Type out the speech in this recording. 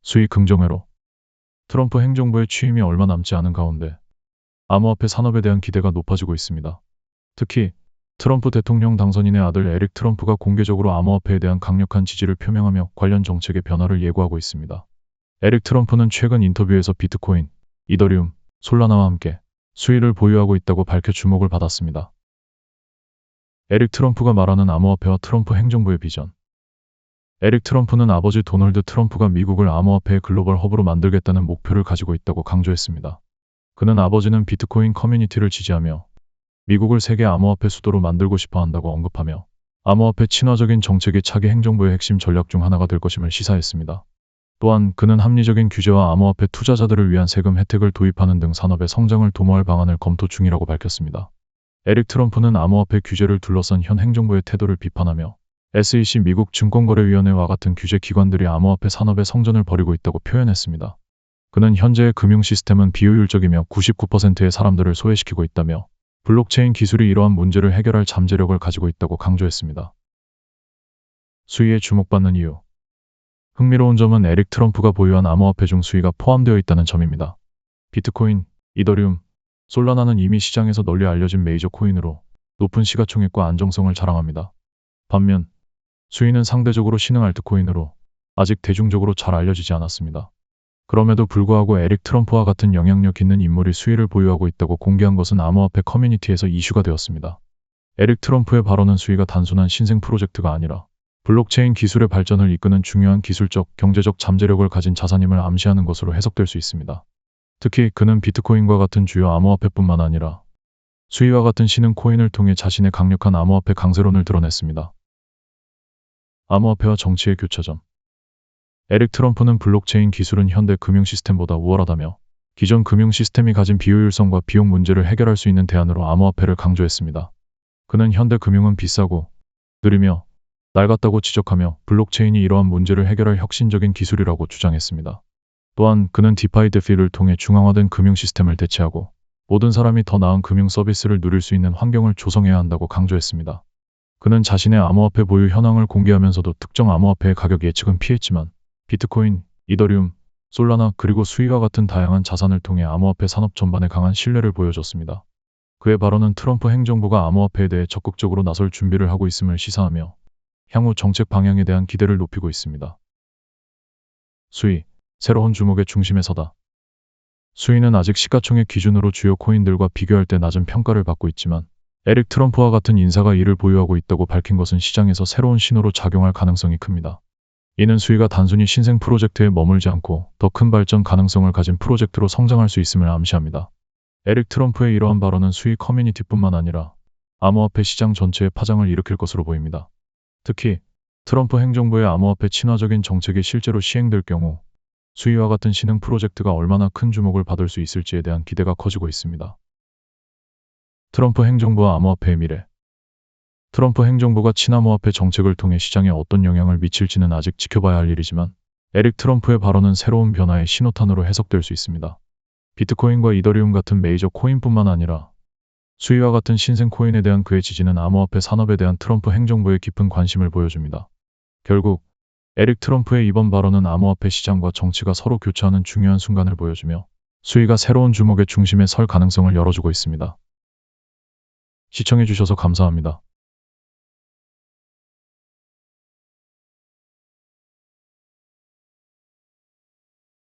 수익 긍정회로. 트럼프 행정부의 취임이 얼마 남지 않은 가운데 암호화폐 산업에 대한 기대가 높아지고 있습니다. 특히 트럼프 대통령 당선인의 아들 에릭 트럼프가 공개적으로 암호화폐에 대한 강력한 지지를 표명하며 관련 정책의 변화를 예고하고 있습니다. 에릭 트럼프는 최근 인터뷰에서 비트코인, 이더리움, 솔라나와 함께 수익을 보유하고 있다고 밝혀 주목을 받았습니다. 에릭 트럼프가 말하는 암호화폐와 트럼프 행정부의 비전. 에릭 트럼프는 아버지 도널드 트럼프가 미국을 암호화폐의 글로벌 허브로 만들겠다는 목표를 가지고 있다고 강조했습니다. 그는 아버지는 비트코인 커뮤니티를 지지하며 미국을 세계 암호화폐 수도로 만들고 싶어 한다고 언급하며 암호화폐 친화적인 정책이 차기 행정부의 핵심 전략 중 하나가 될 것임을 시사했습니다. 또한 그는 합리적인 규제와 암호화폐 투자자들을 위한 세금 혜택을 도입하는 등 산업의 성장을 도모할 방안을 검토 중이라고 밝혔습니다. 에릭 트럼프는 암호화폐 규제를 둘러싼 현 행정부의 태도를 비판하며 SEC 미국 증권거래위원회와 같은 규제 기관들이 암호화폐 산업의 성전을 벌이고 있다고 표현했습니다. 그는 현재의 금융 시스템은 비효율적이며 99%의 사람들을 소외시키고 있다며 블록체인 기술이 이러한 문제를 해결할 잠재력을 가지고 있다고 강조했습니다. 수위에 주목받는 이유. 흥미로운 점은 에릭 트럼프가 보유한 암호화폐 중 수위가 포함되어 있다는 점입니다. 비트코인, 이더리움, 솔라나는 이미 시장에서 널리 알려진 메이저 코인으로 높은 시가총액과 안정성을 자랑합니다. 반면 수위는 상대적으로 신흥 알트코인으로 아직 대중적으로 잘 알려지지 않았습니다. 그럼에도 불구하고 에릭 트럼프와 같은 영향력 있는 인물이 수위를 보유하고 있다고 공개한 것은 암호화폐 커뮤니티에서 이슈가 되었습니다. 에릭 트럼프의 발언은 수위가 단순한 신생 프로젝트가 아니라 블록체인 기술의 발전을 이끄는 중요한 기술적, 경제적 잠재력을 가진 자산임을 암시하는 것으로 해석될 수 있습니다. 특히 그는 비트코인과 같은 주요 암호화폐뿐만 아니라 수위와 같은 신흥 코인을 통해 자신의 강력한 암호화폐 강세론을 드러냈습니다. 암호화폐와 정치의 교차점. 에릭 트럼프는 블록체인 기술은 현대 금융 시스템보다 우월하다며 기존 금융 시스템이 가진 비효율성과 비용 문제를 해결할 수 있는 대안으로 암호화폐를 강조했습니다. 그는 현대 금융은 비싸고 느리며 낡았다고 지적하며 블록체인이 이러한 문제를 해결할 혁신적인 기술이라고 주장했습니다. 또한 그는 디파이 데피를 통해 중앙화된 금융 시스템을 대체하고 모든 사람이 더 나은 금융 서비스를 누릴 수 있는 환경을 조성해야 한다고 강조했습니다. 그는 자신의 암호화폐 보유 현황을 공개하면서도 특정 암호화폐의 가격 예측은 피했지만 비트코인, 이더리움, 솔라나 그리고 수위와 같은 다양한 자산을 통해 암호화폐 산업 전반에 강한 신뢰를 보여줬습니다. 그의 발언은 트럼프 행정부가 암호화폐에 대해 적극적으로 나설 준비를 하고 있음을 시사하며 향후 정책 방향에 대한 기대를 높이고 있습니다. 수위, 새로운 주목의 중심에 서다. 수위는 아직 시가총액 기준으로 주요 코인들과 비교할 때 낮은 평가를 받고 있지만 에릭 트럼프와 같은 인사가 이를 보유하고 있다고 밝힌 것은 시장에서 새로운 신호로 작용할 가능성이 큽니다. 이는 수위가 단순히 신생 프로젝트에 머물지 않고 더 큰 발전 가능성을 가진 프로젝트로 성장할 수 있음을 암시합니다. 에릭 트럼프의 이러한 발언은 수위 커뮤니티뿐만 아니라 암호화폐 시장 전체에 파장을 일으킬 것으로 보입니다. 특히 트럼프 행정부의 암호화폐 친화적인 정책이 실제로 시행될 경우 수위와 같은 신흥 프로젝트가 얼마나 큰 주목을 받을 수 있을지에 대한 기대가 커지고 있습니다. 트럼프 행정부와 암호화폐의 미래. 트럼프 행정부가 친암호화폐 정책을 통해 시장에 어떤 영향을 미칠지는 아직 지켜봐야 할 일이지만 에릭 트럼프의 발언은 새로운 변화의 신호탄으로 해석될 수 있습니다. 비트코인과 이더리움 같은 메이저 코인뿐만 아니라 수위와 같은 신생 코인에 대한 그의 지지는 암호화폐 산업에 대한 트럼프 행정부의 깊은 관심을 보여줍니다. 결국 에릭 트럼프의 이번 발언은 암호화폐 시장과 정치가 서로 교차하는 중요한 순간을 보여주며 수위가 새로운 주목의 중심에 설 가능성을 열어주고 있습니다. 시청해주셔서 감사합니다.